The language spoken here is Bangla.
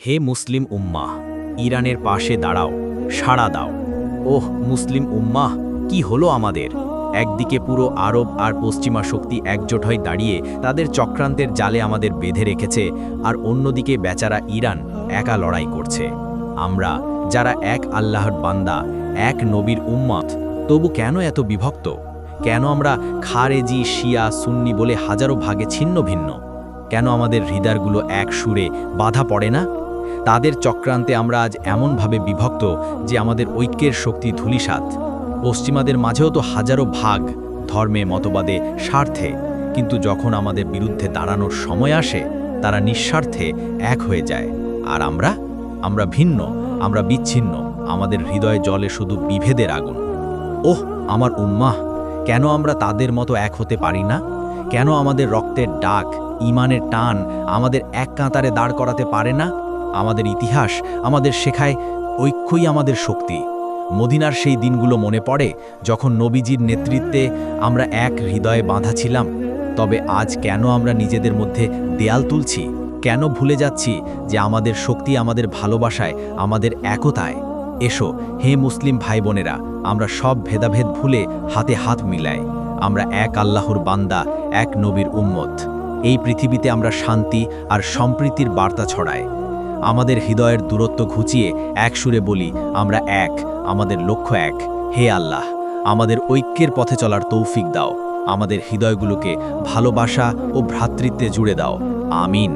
হে মুসলিম উম্মাহ, ইরানের পাশে দাঁড়াও, সাড়া দাও। ওহ মুসলিম উম্মাহ, কি হলো আমাদের? একদিকে পুরো আরব আর পশ্চিমা শক্তি একজোট হয়ে দাঁড়িয়ে তাদের চক্রান্তের জালে আমাদের বেঁধে রেখেছে, আর অন্যদিকে বেচারা ইরান একা লড়াই করছে। আমরা যারা এক আল্লাহর বান্দা, এক নবীর উম্মত, তবু কেন এত বিভক্ত? কেন আমরা খারেজি, শিয়া, সুন্নি বলে হাজারো ভাগে ছিন্ন ভিন্ন? কেন আমাদের হৃদয়গুলো এক সুরে বাধা পড়ে না? তাদের চক্রান্তে আমরা আজ এমনভাবে বিভক্ত যে আমাদের ঐক্যের শক্তি ধূলিসাৎ। পশ্চিমাদের মাঝেও তো হাজারো ভাগ, ধর্মে, মতবাদে, স্বার্থে, কিন্তু যখন আমাদের বিরুদ্ধে দাঁড়ানোর সময় আসে তারা নিঃস্বার্থে এক হয়ে যায়। আর আমরা ভিন্ন, আমরা বিচ্ছিন্ন, আমাদের হৃদয়ে জ্বলে শুধু বিভেদের আগুন। ওহ আমার উম্মাহ, কেন আমরা তাদের মতো এক হতে পারি না? কেন আমাদের রক্তের ডাক, ঈমানের টান আমাদের এক কাতারে দাঁড় করাতে পারে না? আমাদের ইতিহাস আমাদের শেখায় ঐক্যই আমাদের শক্তি। মদিনার সেই দিনগুলো মনে পড়ে যখন নবীজির নেতৃত্বে আমরা এক হৃদয়ে বাঁধা ছিলাম। তবে আজ কেন আমরা নিজেদের মধ্যে দেয়াল তুলছি? কেন ভুলে যাচ্ছি যে আমাদের শক্তি আমাদের ভালোবাসায়, আমাদের একতায়? এসো হে মুসলিম ভাই বোনেরা, আমরা সব ভেদাভেদ ভুলে হাতে হাত মিলাই। আমরা এক আল্লাহর বান্দা, এক নবীর উম্মত। এই পৃথিবীতে আমরা শান্তি আর সম্প্রীতির বার্তা ছড়াই। আমাদের হৃদয়ের দূরত্ব ঘুচিয়ে এক সুরে বলি, আমরা এক, আমাদের লক্ষ্য এক। হে আল্লাহ, আমাদের ঐক্যের পথে চলার তৌফিক দাও। আমাদের হৃদয়গুলোকে ভালোবাসা ও ভ্রাতৃত্বে জুড়ে দাও। আমিন।